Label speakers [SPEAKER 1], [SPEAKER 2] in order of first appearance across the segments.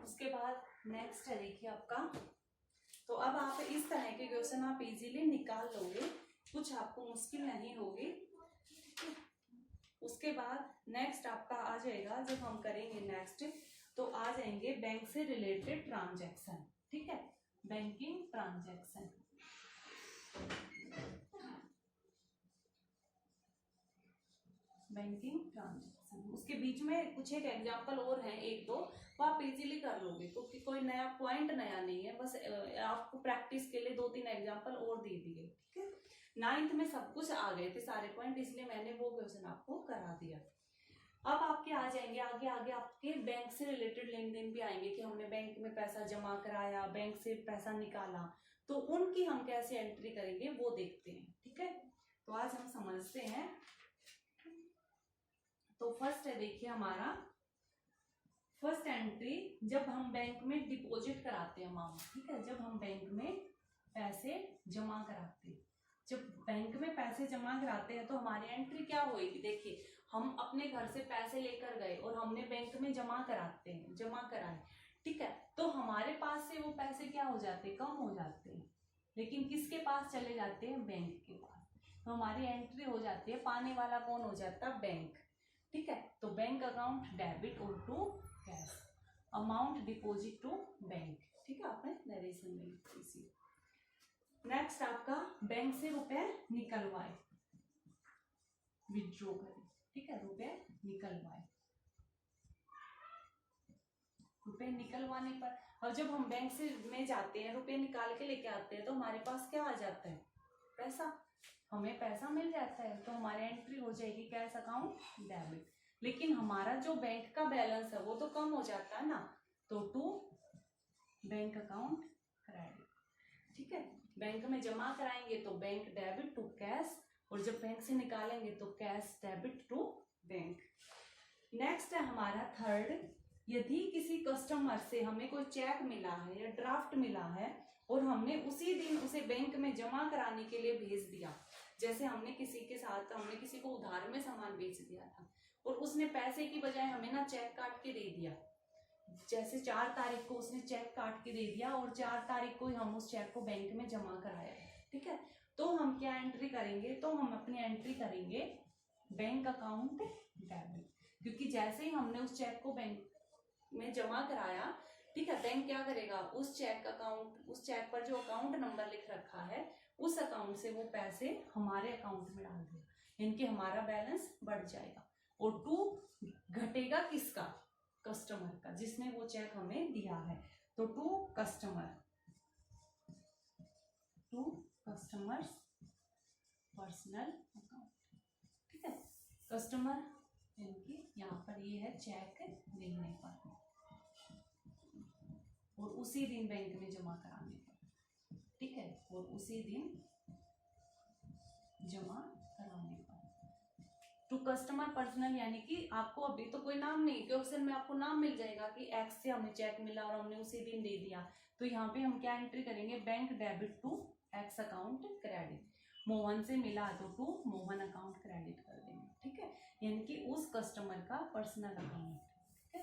[SPEAKER 1] उसके बाद नेक्स्ट है देखिए आपका, तो अब आप इस तरह के क्वेश्चन आप इजीली निकाल लोगे, कुछ आपको मुश्किल नहीं होगी। उसके बाद नेक्स्ट आपका आ जाएगा, जब हम करेंगे नेक्स्ट तो आ जाएंगे बैंक से रिलेटेड ट्रांजैक्शन। ठीक है, बैंकिंग ट्रांजैक्शन। बैंकिंग ट्रांजैक्शन, उसके बीच में कुछ एक एग्जांपल और हैं एक दो, वो आप इजीली कर लोगे क्योंकि कोई नया पॉइंट नया नहीं है, बस आपको प्रैक्टिस के लिए 2-3 एग्जांपल और दे दिए। ठीक है, 9th में सब कुछ आ गए थे सारे पॉइंट, इसलिए मैंने वो क्वेश्चन आपको करा दिया। अब आपके आ जाएंगे आगे आगे आपके बैंक से रिलेटेड लेन देन भी आएंगे कि हमने बैंक में पैसा जमा कराया, बैंक से पैसा निकाला, तो उनकी हम कैसे एंट्री करेंगे वो देखते हैं। ठीक है, तो आज हम समझते हैं। तो फर्स्ट है देखिए हमारा फर्स्ट एंट्री, जब हम बैंक में डिपॉजिट कराते हैं अमाउंट। ठीक है, जब हम बैंक में पैसे जमा कराते हैं, जब बैंक में पैसे जमा कराते हैं तो हमारी एंट्री क्या होगी। देखिए, हम अपने घर से पैसे लेकर गए और हमने बैंक में जमा कराए। ठीक है, तो हमारे पास से वो पैसे क्या हो जाते हैं, कम हो जाते हैं, लेकिन किसके पास चले जाते हैं, बैंक के पास। तो हमारी एंट्री हो जाती है, पाने वाला कौन हो जाता है, बैंक। ठीक है, तो बैंक अकाउंट डेबिट और to cash, amount deposit to bank. ठीक है, आपने नरेशन में इसी। नेक्स्ट आपका बैंक से रुपए निकलवाए, विड्रॉ करें। ठीक है, रुपए निकलवाए, रुपए निकलवाने पर, और जब हम बैंक से में जाते हैं रुपए निकाल के लेके आते हैं तो हमारे पास क्या आ जाता है, पैसा, हमें पैसा मिल जाता है, तो हमारी एंट्री हो जाएगी कैश अकाउंट डेबिट। लेकिन हमारा जो बैंक का बैलेंस है वो तो कम हो जाता है ना, तो टू बैंक अकाउंट क्रेडिट। ठीक है, बैंक में जमा कराएंगे तो बैंक डेबिट टू कैश, और जब बैंक से निकालेंगे तो cash debit to bank. Next है हमारा थर्ड, यदि किसी कस्टमर से हमें कोई चेक मिला है या ड्राफ्ट मिला है और हमने उसी दिन उसे बैंक में जमा कराने के लिए भेज दिया, जैसे हमने किसी को उधार में सामान बेच दिया था और उसने पैसे की बजाय हमें ना चेक काट के दे दिया, जैसे 4 तारीख को उसने चेक काट के दे दिया और 4 तारीख को हम उस चेक को बैंक में जमा कराया। ठीक है, तो हम क्या एंट्री करेंगे, तो हम अपनी एंट्री करेंगे बैंक अकाउंट डेबिट, क्योंकि जैसे ही हमने उस चेक को बैंक में जमा कराया, ठीक है, बैंक क्या करेगा, उस चेक पर जो अकाउंट नंबर लिख रखा है उस अकाउंट से वो पैसे हमारे अकाउंट में डाल देगा, इनके हमारा बैलेंस बढ़ जाएगा। और टू घटेगा किसका, कस्टमर का, जिसने वो चेक हमें दिया है, तो टू कस्टमर्स पर्सनल अकाउंट। ठीक है, कस्टमर इनकी यहाँ पर ये है चेक देने पर और उसी दिन बैंक में जमा कराने पर। ठीक है, और उसी दिन जमा कराने पर। टू कस्टमर पर्सनल, यानी कि आपको अभी तो कोई नाम नहीं, क्वेश्चन में आपको नाम मिल जाएगा कि एक्स से हमें चेक मिला और हमने उसी दिन दे दिया, तो यहाँ पे हम क्या एंट्री करेंगे, bank debit to X account credit. Mohan से मिला तो टू मोहन अकाउंट क्रेडिट कर देंगे। ठीक है, यानी कि उस कस्टमर का पर्सनल अकाउंट। ठीक है,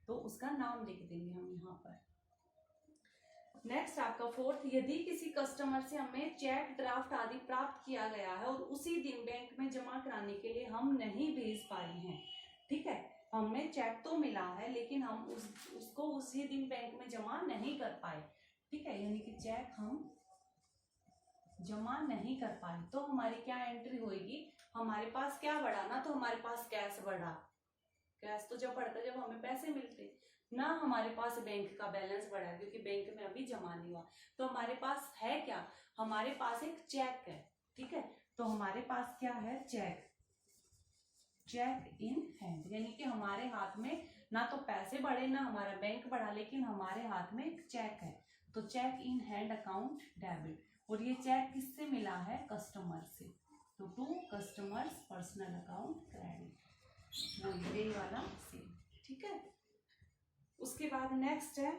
[SPEAKER 1] तो उसका नाम लिख देंगे हम यहाँ पर। नेक्स्ट आपका फोर्थ, यदि किसी कस्टमर से हमें चेक ड्राफ्ट आदि प्राप्त किया गया है और उसी दिन बैंक में जमा कराने के लिए हम नहीं भेज पाए हैं। ठीक है, हमें चेक तो मिला है लेकिन हम उसको उसी दिन बैंक में जमा नहीं कर पाए। ठीक है, यानी कि चेक हम जमा नहीं कर पाए, तो हमारी क्या एंट्री होगी, हमारे पास क्या बढ़ा ना, तो हमारे पास कैश बढ़ा। कैश तो जब बढ़ता जब हमें पैसे मिलते ना, हमारे पास बैंक का बैलेंस बढ़ा क्योंकि बैंक में अभी जमा नहीं हुआ, तो हमारे पास है क्या, हमारे पास एक चेक है। ठीक है, तो हमारे पास क्या है, चेक इन हैंड, यानी कि हमारे हाथ में ना तो पैसे बढ़े ना हमारा बैंक बढ़ा, लेकिन हमारे हाथ में एक चेक है, तो cheque in hand account debit. और ये चेक किससे मिला है, कस्टमर से, तो to customer's personal account credit, वो वाला सेम। ठीक है, उसके बाद नेक्स्ट है,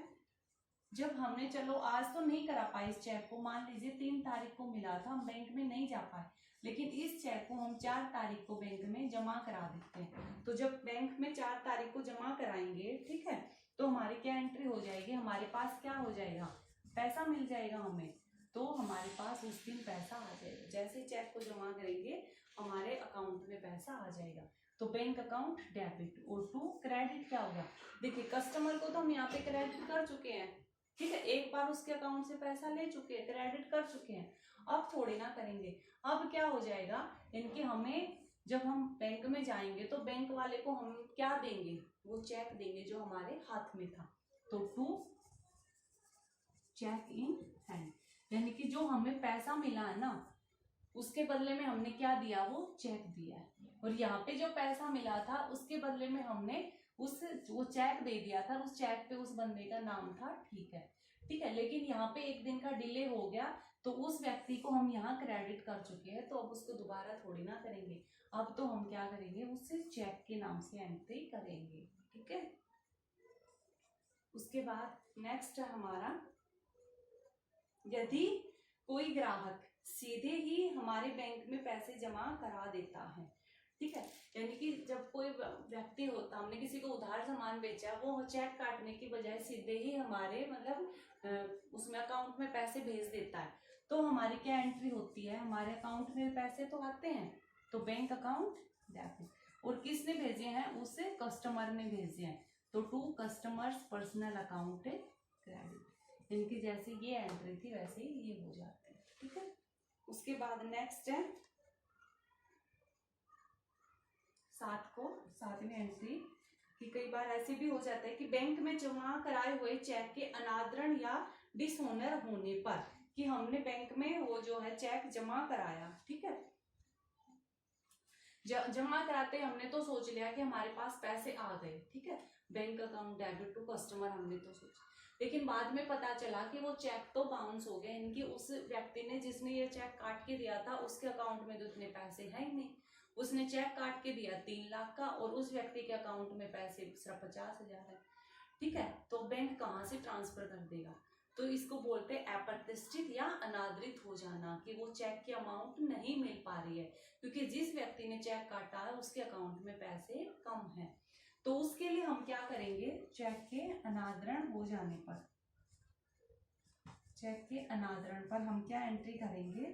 [SPEAKER 1] जब हमने चलो आज तो नहीं करा पाए इस चेक को, मान लीजिए 3 तारीख को मिला था, हम बैंक में नहीं जा पाए, लेकिन इस चेक को हम 4 तारीख को बैंक में जमा करा देते हैं। तो जब बैंक में 4 तारीख को जमा कराएंगे, ठीक है, तो हमारी क्या एंट्री हो जाएगी, हमारे पास क्या हो जाएगा, पैसा मिल जाएगा हमें। तो हमारे पास उस दिन पैसा आ जाएगा, जैसे चेक को जमा करेंगे हमारे अकाउंट में पैसा आ जाएगा। तो बैंक अकाउंट डेबिट। और टू क्रेडिट क्या होगा, देखिए कस्टमर को तो हम यहाँ पे क्रेडिट कर चुके हैं, ठीक है, एक बार उसके अकाउंट से पैसा ले चुके हैं, क्रेडिट कर चुके हैं, अब थोड़ी ना करेंगे। अब क्या हो जाएगा, इनके हमें जब हम बैंक में जाएंगे तो बैंक वाले को हम क्या देंगे, वो चेक देंगे जो हमारे हाथ में था। तो टू चेक इन हैंड, यानी कि जो हमें पैसा मिला है ना उसके बदले में हमने क्या दिया, वो चेक दिया है। और यहाँ पे जो पैसा मिला था उसके बदले में हमने वो चेक दे दिया था, उस चेक पे उस बंदे का नाम था, ठीक है, ठीक है। लेकिन यहाँ पे एक दिन का डिले हो गया तो उस व्यक्ति को हम यहाँ क्रेडिट कर चुके हैं, तो अब उसको दोबारा थोड़ी ना करेंगे। अब तो हम क्या करेंगे, उससे चेक के नाम से एंट्री करेंगे, ठीक है। उसके बाद नेक्स्ट है हमारा, यदि कोई ग्राहक सीधे ही हमारे बैंक में पैसे जमा करा देता है, ठीक है, यानी कि जब कोई व्यक्ति होता, हमने किसी को उधार सामान बेचा, वो चेक काटने की बजाय सीधे ही हमारे मतलब उसमें अकाउंट में पैसे भेज देता है, तो हमारी क्या एंट्री होती है, हमारे अकाउंट में पैसे तो आते हैं, तो बैंक अकाउंट डेबिट। और किसने भेजे हैं, उससे कस्टमर ने भेजे हैं, तो to customer's personal account credit. इनकी जैसे ये एंट्री थी वैसे ही ये हो जाते हैं, ठीक है। उसके बाद नेक्स्ट है सातवीं एंट्री, कि कई बार ऐसे भी हो जाता है कि बैंक में जमा कराए हुए चेक के अनादरण या डिसऑनर होने पर, कि हमने बैंक में वो जो है चेक जमा कराया, ठीक है, जमा कराते हमने तो सोच लिया कि हमारे पास पैसे आ गए, ठीक है, bank account debit to customer, हमने तो सोचा, लेकिन बाद में पता चला कि वो चेक तो बाउंस हो गए, इनकी उस व्यक्ति ने जिसने ये चेक काट के दिया था उसके अकाउंट में तो इतने पैसे है ही नहीं, उसने चेक काट के दिया 3 लाख का और उस व्यक्ति के अकाउंट में पैसे सिर्फ 50,000 है, ठीक है, तो बैंक कहाँ से ट्रांसफर कर देगा। तो इसको बोलते हैं अप्रतिष्ठित या अनादरित हो जाना, कि वो चेक की अमाउंट नहीं मिल पा रही है क्योंकि जिस व्यक्ति ने चेक काटा है उसके अकाउंट में पैसे कम है। तो उसके लिए हम क्या करेंगे, चेक के अनादरण हो जाने पर, चेक के अनादरण पर हम क्या एंट्री करेंगे,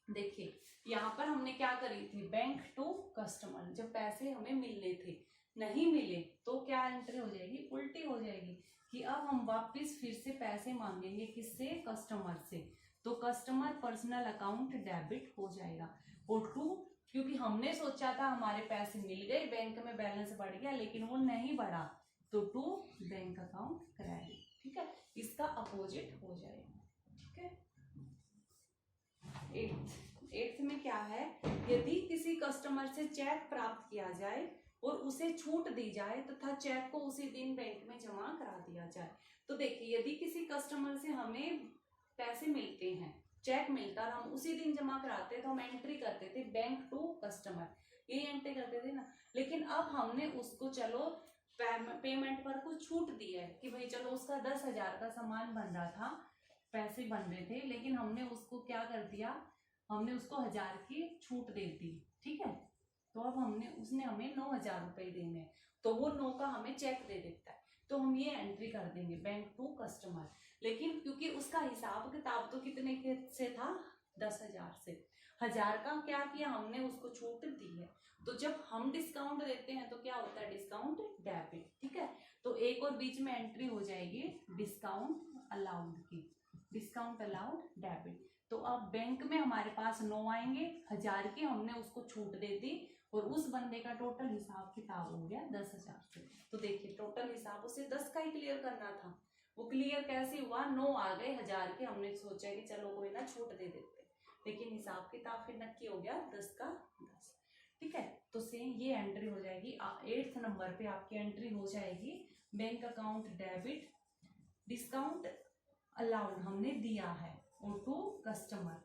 [SPEAKER 1] देखिए यहाँ पर हमने क्या करी थी, बैंक टू कस्टमर, जब पैसे हमें मिलने थे नहीं मिले तो क्या एंट्री हो जाएगी, उल्टी हो जाएगी, कि अब हम वापस फिर से पैसे मांगेंगे, किससे, कस्टमर से, तो कस्टमर पर्सनल अकाउंट डेबिट हो जाएगा। और टू, क्योंकि हमने सोचा था हमारे पैसे मिल गए, बैंक में बैलेंस बढ़ गया, लेकिन वो नहीं बढ़ा, तो टू बैंक अकाउंट क्रेडिट, ठीक है, इसका अपोजिट हो जाएगा, ठीक है। एट्थ में क्या है, यदि किसी कस्टमर से चेक प्राप्त किया जाए और उसे छूट दी जाए तथा चेक को उसी दिन बैंक में जमा करा दिया जाए। तो देखिए यदि किसी कस्टमर से हमें पैसे मिलते हैं, चेक मिलता और हम उसी दिन जमा कराते तो हम एंट्री करते थे बैंक टू कस्टमर, ये एंट्री करते थे ना, लेकिन अब हमने उसको चलो पेमेंट पर कुछ छूट दी है कि भाई चलो उसका 10,000 का सामान बन रहा था, पैसे बन रहे थे, लेकिन हमने उसको क्या कर दिया, हमने उसको 1,000 की छूट दे दी, ठीक है, तो अब उसने हमें 9,000 रुपए देने हैं, तो वो 9 का हमें चेक दे देता है, तो हम ये एंट्री कर देंगे बैंक टू कस्टमर। लेकिन क्योंकि उसका हिसाब किताब तो कितने से था, 10,000 से, 1,000 का क्या किया हमने, उसको छूट दी है, तो जब हम डिस्काउंट देते हैं तो क्या होता है, डिस्काउंट डेबिट, ठीक है, तो एक और बीच में एंट्री हो जाएगी डिस्काउंट अलाउड की, डिस्काउंट अलाउड डेबिट। तो अब बैंक में हमारे पास 9 आएंगे, 1,000 की हमने उसको छूट दे दी और उस बंदे का टोटल हिसाब किताब हो गया 10,000 से। तो देखिए टोटल हिसाब उसे 10 का ही क्लियर करना था, वो क्लियर कैसे हुआ, 9 आ गए 1,000 के, हमने सोचा कि चलो कोई ना छूट दे देते, लेकिन हिसाब किताब फिर नक्की हो गया 10 का 10, ठीक है। तो सेम ये एंट्री हो जाएगी 8th नंबर पे आपकी एंट्री हो जाएगी bank account debit, discount allowed हमने दिया है, और टू कस्टमर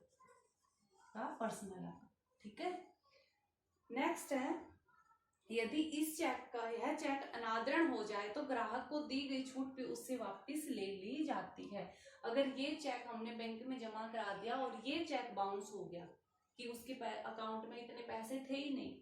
[SPEAKER 1] का पर्सनल अकाउंट, ठीक है। नेक्स्ट है, यदि इस चेक का यह चेक अनादरण हो जाए तो ग्राहक को दी गई छूट भी उससे वापस ले ली जाती है। अगर ये चेक हमने बैंक में जमा करा दिया और ये चेक बाउंस हो गया कि उसके अकाउंट में इतने पैसे थे ही नहीं,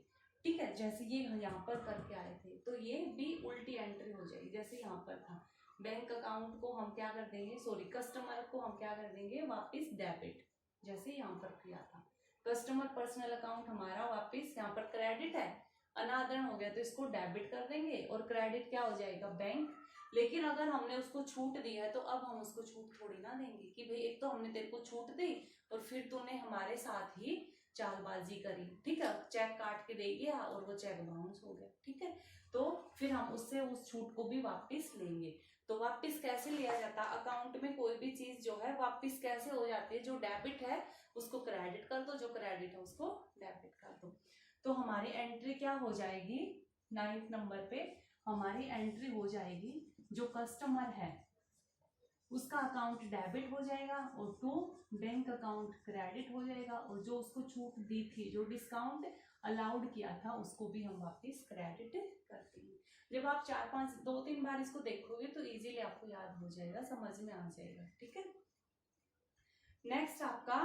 [SPEAKER 1] ठीक है, जैसे ये यहाँ पर करके आए थे, तो ये भी उल्टी एंट्री हो जाएगी। जैसे यहाँ पर था, बैंक अकाउंट को हम क्या कर देंगे, सॉरी कस्टमर को हम क्या कर देंगे वापस डेबिट, जैसे यहाँ पर किया था। कस्टमर पर्सनल अकाउंट हमारा वापस यहाँ पर क्रेडिट है, अनादरण हो गया तो इसको डेबिट कर देंगे और क्रेडिट क्या हो जाएगा बैंक। लेकिन अगर हमने उसको छूट दी है तो अब हम उसको छूट थोड़ी ना देंगे कि भाई एक तो हमने तेरे को छूट दी और फिर तूने हमारे साथ ही चालबाजी करी, ठीक है, चेक काट के दे गया और वो चेक बाउंस हो गया, ठीक है, तो फिर हम उससे उस छूट को भी वापस लेंगे। तो वापस कैसे लिया जाता है, अकाउंट में कोई भी चीज जो है वापस कैसे हो जाती है, जो डेबिट है उसको क्रेडिट कर दो, जो क्रेडिट है उसको डेबिट कर दो। तो हमारी एंट्री क्या हो जाएगी, 9th नंबर पे हमारी एंट्री हो जाएगी, जो कस्टमर है उसका अकाउंट डेबिट हो जाएगा और टू बैंक अकाउंट क्रेडिट हो जाएगा, और जो उसको छूट दी थी, जो डिस्काउंट अलाउड किया था, उसको भी हम वापस क्रेडिट कर देंगे। जब आप 2-3 बार इसको देखोगे तो इजीली आपको याद हो जाएगा, समझ में आ जाएगा, ठीक है। नेक्स्ट आपका,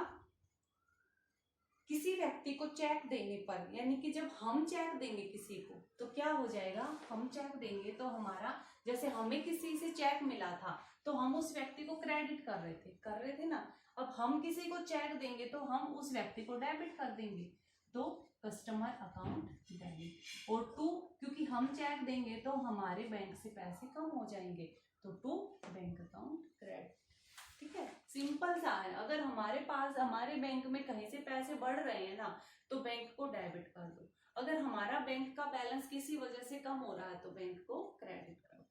[SPEAKER 1] किसी व्यक्ति को चेक देने पर, यानी कि जब हम चेक देंगे किसी को तो क्या हो जाएगा, हम चेक देंगे तो हमारा, जैसे हमें किसी से चेक मिला था तो हम उस व्यक्ति को क्रेडिट कर रहे थे ना, अब हम किसी को चेक देंगे तो हम उस व्यक्ति को डेबिट कर देंगे, तो कस्टमर अकाउंट डेबिट। और टू, क्योंकि हम चेक देंगे तो हमारे बैंक से पैसे कम हो जाएंगे, तो टू बैंक अकाउंट क्रेडिट, ठीक है, सिंपल सा है। अगर हमारे पास हमारे बैंक में कहीं से पैसे बढ़ रहे हैं ना तो बैंक को डेबिट कर दो, अगर हमारा बैंक का बैलेंस किसी वजह से कम हो रहा है तो बैंक को क्रेडिट कर दो।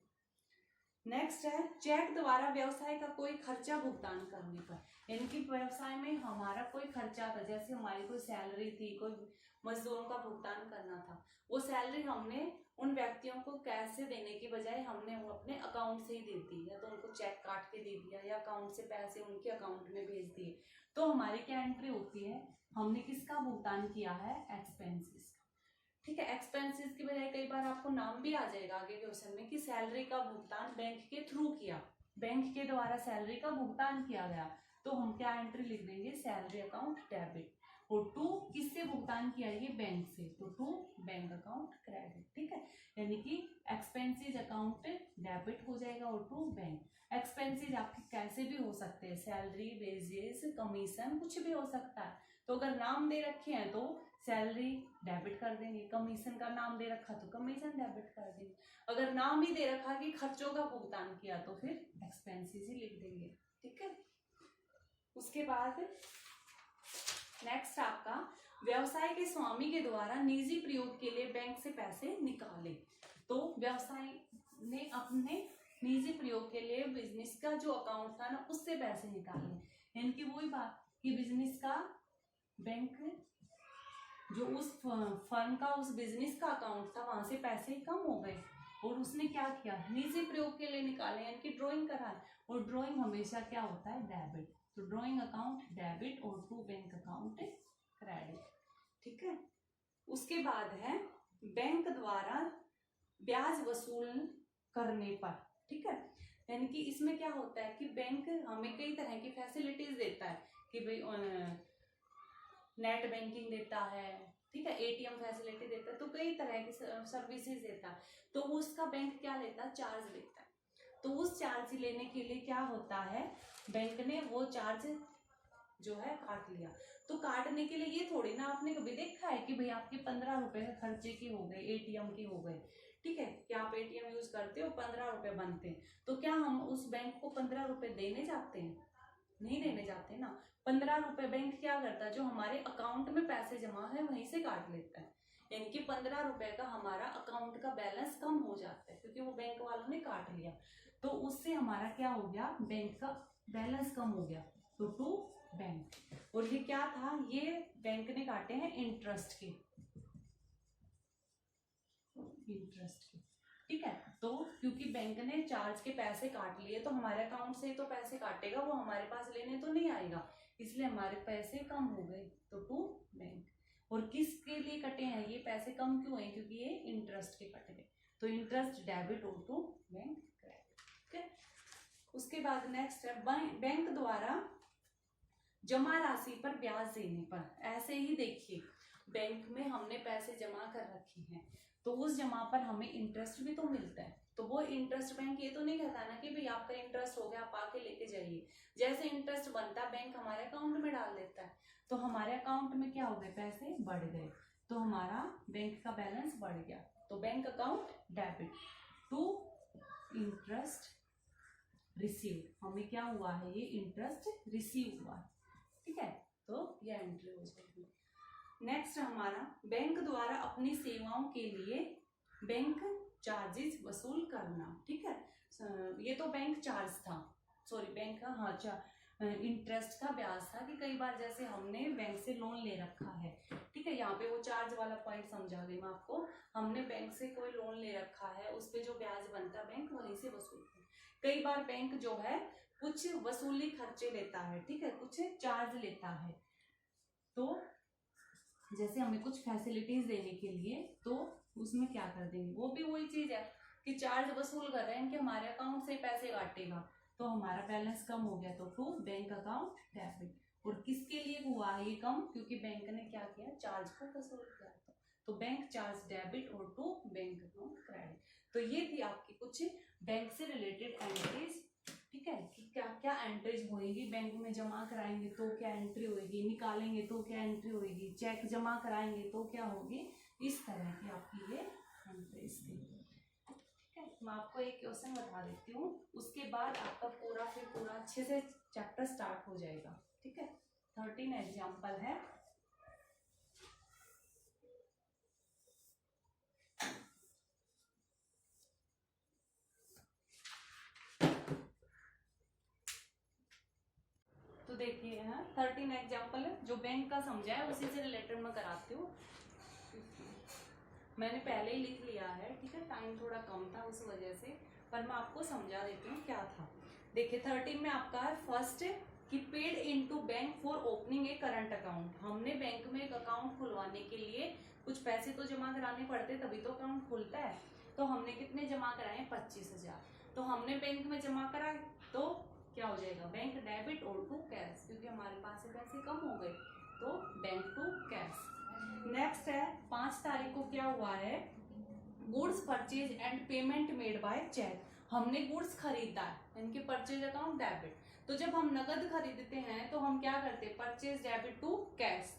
[SPEAKER 1] नेक्स्ट है, चेक द्वारा व्यवसाय का कोई खर्चा भुगतान करने पर, यानी कि व्यवसाय में हमारा कोई खर्चा था, जैसे हमारी कोई सैलरी थी, कोई मजदूरों का भुगतान करना था, वो सैलरी हमने उन व्यक्तियों को कैश से देने की बजाय हमने वो अपने अकाउंट से ही दे दी, या तो उनको चेक काट के दे दिया या अकाउंट से पैसे उनके अकाउंट में भेज दिए, तो हमारी क्या एंट्री होती है, हमने किसका भुगतान किया है, एक्सपेंसेस का, ठीक है। एक्सपेंसेस की बजाय कई बार आपको नाम भी आ जाएगा आगे क्वेश्चन में कि सैलरी का भुगतान बैंक के थ्रू किया, बैंक के द्वारा सैलरी का भुगतान किया गया, तो हम क्या एंट्री लिख देंगे, सैलरी अकाउंट डेबिट। और टू, किससे भुगतान किया, ये बैंक से, तो टू बैंक अकाउंट क्रेडिट, ठीक है, यानी कि एक्सपेंसेस अकाउंट डेबिट हो जाएगा और टू बैंक। एक्सपेंसेस आपके कैसे भी हो सकते हैं, सैलरी, वेजेस, कमीशन, कुछ भी हो सकता है, तो अगर नाम दे रखे हैं तो सैलरी डेबिट कर देंगे, कमीशन का नाम दे रखा तो कमीशन डेबिट कर देंगे, अगर नाम ही दे रखा कि खर्चों का भुगतान किया तो फिर एक्सपेंसेस ही लिख देंगे, ठीक है। उसके बाद नेक्स्ट आपका, व्यवसाय के स्वामी के द्वारा निजी प्रयोग के लिए बैंक से पैसे निकाले, तो व्यवसाय ने अपने निजी प्रयोग के लिए बिजनेस का जो अकाउंट था ना उससे पैसे निकाले, यानी कि वही बात कि बिजनेस का बैंक, जो उस फर्म का उस बिजनेस का अकाउंट था वहां से पैसे कम हो गए और उसने क्या किया, निजी प्रयोग के लिए निकाले, यानी कि ड्राइंग कराए, और ड्राइंग हमेशा क्या होता है, डेबिट, तो ड्राइंग अकाउंट डेबिट और टू बैंक अकाउंट क्रेडिट, ठीक है। उसके बाद है, बैंक द्वारा ब्याज वसूल करने पर, ठीक है, यानी कि इसमें क्या होता है कि बैंक हमें कई तरह की फैसिलिटीज देता है कि भाई नेट बैंकिंग देता है, ठीक है, एटीएम फैसिलिटी देता है, तो कई तरह की सर्विसेज देता है, तो उसका बैंक क्या लेता है, चार्ज लेता है, तो उस चार्ज लेने के लिए क्या होता है, बैंक ने वो चार्ज जो है काट लिया, तो काटने के लिए ये थोड़ी ना आपने कभी देखा है कि भाई आपके 15 रुपए खर्चे के हो गए, एटीएम के हो गए, ठीक है, कि आप एटीएम यूज करते हो 15 रुपए बनते हैं, तो क्या हम उस बैंक को 15 रुपए देने जाते हैं, नहीं देने जाते ना, 15 रुपए बैंक क्या करता है, जो हमारे अकाउंट में पैसे जमा है वहीं से काट लेता है, यानी कि 15 रुपए का हमारा अकाउंट का बैलेंस कम हो जाता है क्योंकि वो बैंक वालों ने काट लिया, तो उससे हमारा क्या हो गया, बैंक का बैलेंस कम हो गया, तो टू बैंक। और ये क्या था, ये बैंक ने काटे हैं इंटरेस्ट के, ठीक है, तो क्योंकि बैंक ने चार्ज के पैसे काट लिए तो हमारे अकाउंट से तो पैसे काटेगा, वो हमारे पास लेने तो नहीं आएगा, इसलिए हमारे पैसे कम हो गए, तो टू बैंक। और किसके लिए कटे हैं ये पैसे, कम क्यों है, क्योंकि ये इंटरेस्ट के कटे गए, तो इंटरेस्ट डेबिट और टू बैंक क्रेडिट, ठीक है। उसके बाद नेक्स्ट है, बैंक द्वारा जमा राशि पर ब्याज देने पर, ऐसे ही देखिए बैंक में हमने पैसे जमा कर रखे हैं तो उस जमा पर हमें इंटरेस्ट भी तो मिलता है, तो वो इंटरेस्ट बैंक ये तो नहीं कहता ना कि भाई आपका इंटरेस्ट हो गया आप आके लेके जाइए, जैसे इंटरेस्ट बनता है बैंक हमारे अकाउंट में डाल देता है, तो हमारे अकाउंट में क्या हो गए, पैसे बढ़ गए, तो हमारा बैंक का बैलेंस बढ़ गया, तो bank account debit to interest receive, हमें क्या हुआ है, ये इंटरेस्ट रिसीव हुआ है, ठीक है, तो ये एंट्री हो जाएगी। नेक्स्ट हमारा बैंक द्वारा अपनी सेवाओं के लिए बैंक चार्जेस वसूल करना, ठीक है, ये तो बैंक चार्ज था, सॉरी बैंक का, हाँ इंटरेस्ट का ब्याज था कि कई बार जैसे हमने बैंक से लोन ले रखा है, ठीक है, यहाँ पे वो चार्ज वाला पॉइंट समझा गई मैं आपको, हमने बैंक से कोई लोन ले रखा है, उस पे जो ब्याज बनता है बैंक वहीं से वसूलता है। कई बार बैंक जो है कुछ वसूली खर्चे लेता है, ठीक है, कुछ चार्ज लेता है, तो जैसे हमें कुछ फैसिलिटीज देने के लिए, तो उसमें क्या कर देंगे, वो भी वही चीज है कि चार्ज वसूल कर रहे हैं कि हमारे अकाउंट से पैसे काटेगा, तो हमारा बैलेंस कम हो गया, तो टू बैंक अकाउंट डेबिट, और किसके लिए हुआ है ये कम, क्योंकि बैंक ने क्या किया, चार्ज को वसूल किया, तो बैंक चार्ज डेबिट और टू बैंक अकाउंट क्रेडिट। तो ये थी आपकी कुछ बैंक से रिलेटेड एंट्रीज, ठीक है, कि क्या क्या एंट्रीज होएगी, बैंक में जमा कराएंगे तो क्या एंट्री होएगी, निकालेंगे तो क्या एंट्री होएगी, चेक जमा कराएंगे तो क्या होगी, इस तरह की आपकी ये एंट्रीज थी, ठीक है। मैं आपको एक क्वेश्चन बता देती हूँ, उसके बाद आपका पूरा अच्छे से चैप्टर स्टार्ट हो जाएगा, ठीक है। 13 एग्जाम्पल है, तो देखिए यहाँ 13 एग्जाम्पल है, जो बैंक का समझा है उसी से रिलेटेड मैं कराती हूँ, मैंने पहले ही लिख लिया है, ठीक है, टाइम थोड़ा कम था उस वजह से, पर मैं आपको समझा देती हूँ क्या था। देखिए 13 में आपका है फर्स्ट कि paid into bank for opening A current account, हमने बैंक में एक अकाउंट खुलवाने के लिए कुछ पैसे तो जमा कराने पड़ते तभी तो अकाउंट खुलता है, तो हमने कितने जमा कराए, 25,000, तो हमने बैंक में जमा कराए, तो क्या हो जाएगा, बैंक डेबिट और टू कैश, क्योंकि हमारे पास से पैसे कम हो गए, तो बैंक टू कैश। नेक्स्ट है 5 तारीख को क्या हुआ है, goods purchase and payment made by cheque, हमने गुड्स खरीदा है, इनके परचेज अकाउंट डेबिट, तो जब हम नगद खरीदते हैं तो हम क्या करते हैं, परचेज डेबिट टू कैश,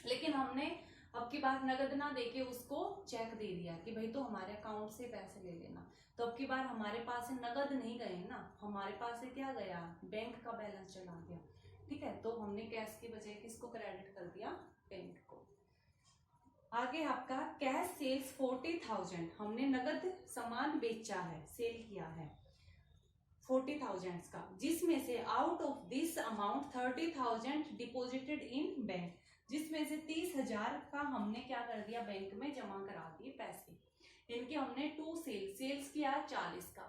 [SPEAKER 1] लेकिन हमने अब की बार नगद ना देके उसको चेक दे दिया कि भाई तो हमारे अकाउंट से पैसे ले लेना, तो अब की बार हमारे पास से नगद नहीं गए ना, हमारे पास से क्या गया, बैंक का बैलेंस चला गया, ठीक है, तो हमने कैश की बजाय किसको क्रेडिट कर दिया, बैंक को। आगे आपका कैश सेल्स 40,000, हमने नगद सामान बेचा है, सेल किया है 40,000 का, जिसमें से out of this amount 30,000 deposited in bank, जिसमें से 30,000 का हमने क्या कर दिया, बैंक में जमा करा दिए पैसे, इनके हमने टू सेल्स किया 40 का,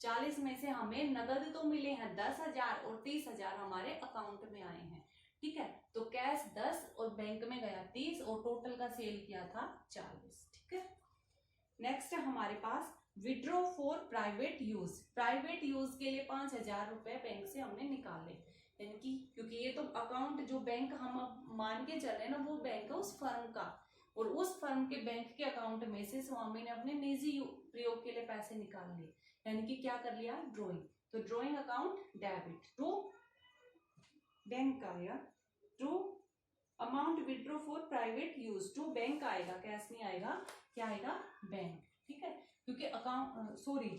[SPEAKER 1] 40 में से हमें नगद तो मिले हैं 10,000 और 30,000 हमारे अकाउंट में आए हैं, ठीक है, तो कैश 10 और बैंक में गया 30 और टोटल का सेल किया था 40, ठीक है। नेक्स्ट है हमारे पास withdraw for private use, private use के लिए 5,000 रुपए बैंक से हमने निकाले, यानी कि क्योंकि ये तो अकाउंट जो बैंक हम अब मान के चले ना, वो बैंक है उस फर्म का, और उस फर्म के बैंक के अकाउंट में से स्वामी ने अपने निजी प्रयोग के लिए पैसे निकाल लिए, यानी कि क्या कर लिया, ड्रॉइंग, तो drawing account debit to bank का आएगा, to amount withdraw for private use to bank आएगा, कैश नहीं आएगा, क्या आएगा, बैंक, ठीक है, क्योंकि account sorry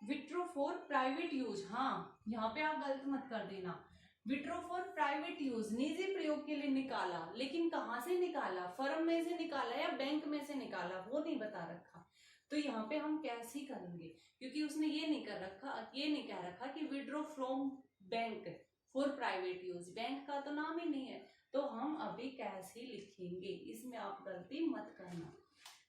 [SPEAKER 1] withdraw for private use, हाँ यहाँ पे आप गलत मत कर देना, विड्रॉ फॉर प्राइवेट यूज निजी प्रयोग के लिए निकाला, लेकिन कहाँ से निकाला, फर्म में से निकाला या बैंक में से निकाला, वो नहीं बता रखा, तो यहाँ पे हम कैश ही करेंगे, क्योंकि उसने ये नहीं कर रखा, ये नहीं कह रखा कि withdraw from bank for private use, bank का तो नाम ही नहीं है, तो हम अभी कैश ही लिखेंगे, इसमें आप गलती मत करना।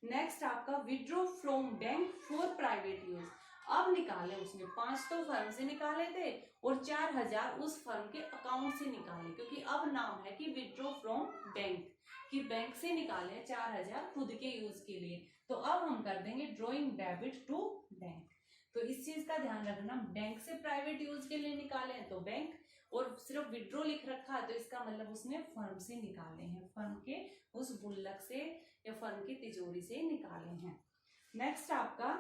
[SPEAKER 1] नेक्स्ट आपका withdraw from bank for private use, अब निकाले उसने 5 तो फर्म से निकाले थे और 4,000 उस फर्म के अकाउंट से निकाले, क्योंकि अब नाम है कि विड्रॉ फ्रॉम बैंक, कि बैंक से निकाले 4,000 खुद के यूज के लिए, तो अब हम कर देंगे ड्रॉइंग डेबिट टू बैंक, तो इस चीज का ध्यान रखना, बैंक से प्राइवेट यूज के लिए निकाले तो बैंक, और सिर्फ विड्रॉ लिख रखा है तो इसका मतलब उसने फर्म से निकाले हैं, फर्म के उस गुल्लक से या फर्म की तिजोरी से निकाले हैं। नेक्स्ट आपका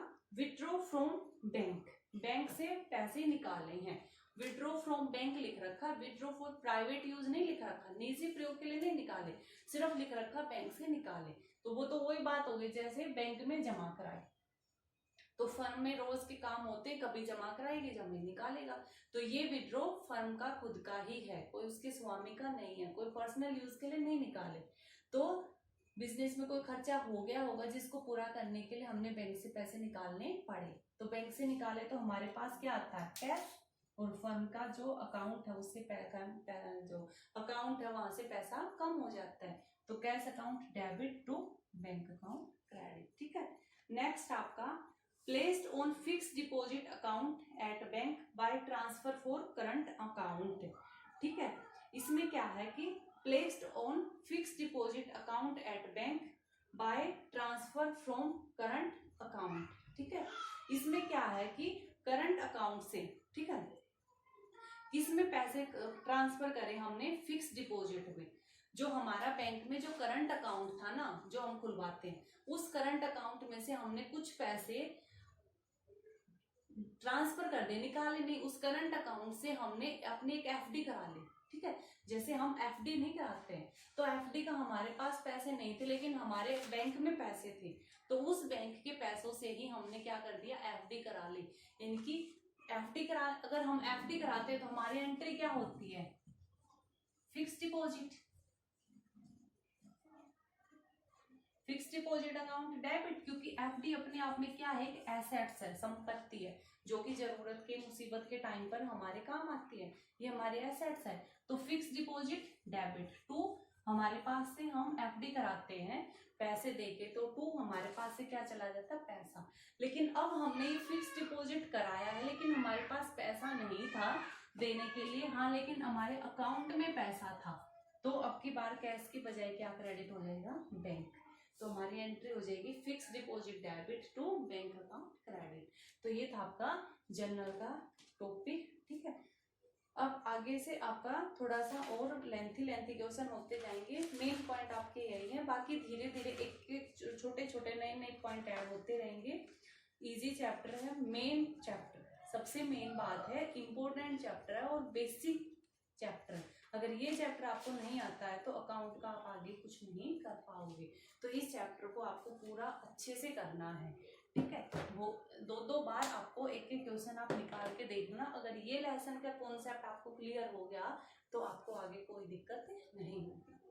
[SPEAKER 1] फ्रॉम बैंक, बैंक से पैसे निकाले हैं। विड्रॉ फ्रॉम बैंक लिख रखा, विड्रॉ फॉर प्राइवेट यूज नहीं लिख रखा, निजी प्रयोग के लिए नहीं निकाले, सिर्फ लिख रखा बैंक से निकाले। तो वो तो वही बात हो गई जैसे बैंक में जमा कराए। तो फर्म में रोज के काम होते, कभी जमा कराएगी जमा निकालेगा। तो ये विड्रॉ फर्म का खुद का ही है, कोई उसके स्वामी का नहीं है, कोई पर्सनल यूज के लिए नहीं निकाले। तो बिजनेस में कोई खर्चा हो गया होगा जिसको पूरा करने के लिए हमने बैंक से पैसे निकालने पड़े, तो बैंक से निकाले तो हमारे पास क्या आता है, कैश। और फर्म का जो अकाउंट है उससे जो अकाउंट है वहां से पैसा कम हो जाता है। तो cash account debit to bank account credit. ठीक है। नेक्स्ट आपका placed on fix deposit account at bank by transfer for current account. ठीक है। इसमें क्या है कि placed on fix deposit account at bank by transfer from current account. ठीक है। इसमें क्या है कि करंट अकाउंट से, ठीक है, इसमें पैसे ट्रांसफर करें हमने फिक्स डिपॉजिट में। जो हमारा बैंक में जो करंट अकाउंट था ना, जो हम खुलवाते हैं, उस करंट अकाउंट में से हमने कुछ पैसे ट्रांसफर कर दे, निकाले नहीं, उस करंट अकाउंट से हमने अपनी एक एफडी करा ली। ठीक है। जैसे हम एफडी नहीं कराते हैं, तो एफडी का हमारे पास पैसे नहीं थे लेकिन हमारे बैंक में पैसे थे, तो उस बैंक के पैसों से ही हमने क्या कर दिया, एफडी करा ली। इनकी एफडी करा, अगर हम एफडी कराते हैं तो हमारी एंट्री क्या होती है, fix deposit. Fix deposit account debit, क्योंकि एफडी अपने आप में क्या है, एक एसेट्स है, संपत्ति है, जो कि जरूरत के मुसीबत के टाइम पर हमारे काम आती है, ये हमारे एसेट्स है। तो फिक्स डिपॉजिट डेबिट टू, हमारे पास से हम एफडी कराते हैं पैसे देके, तो टू हमारे पास से क्या चला जाता है, पैसा। लेकिन अब हमने ये फिक्स डिपॉजिट कराया है लेकिन हमारे पास पैसा नहीं था देने के लिए, हाँ, लेकिन हमारे अकाउंट में पैसा था, तो अब की बार कैश की बजाय क्या क्रेडिट हो जाएगा, बैंक। तो हमारी एंट्री हो जाएगी fix deposit debit to bank account credit. तो ये था आपका जनरल का टॉपिक। ठीक है। अब आगे से आपका थोड़ा सा और लेंथी क्वेश्चन होते जाएंगे, मेन पॉइंट आपके यही है, बाकी धीरे धीरे एक एक छोटे छोटे नए नए पॉइंट ऐड होते रहेंगे। इजी चैप्टर है, मेन चैप्टर, सबसे मेन बात है, इंपॉर्टेंट चैप्टर है और बेसिक चैप्टर। अगर ये चैप्टर आपको नहीं आता है तो अकाउंट का आप आगे कुछ नहीं कर पाओगे। तो इस चैप्टर को आपको पूरा अच्छे से करना है। ठीक है। वो दो बार आपको एक एक क्वेश्चन आप निकाल के देखना, अगर ये लेसन का कॉन्सेप्ट आपको क्लियर हो गया तो आपको आगे कोई दिक्कत नहीं होगी।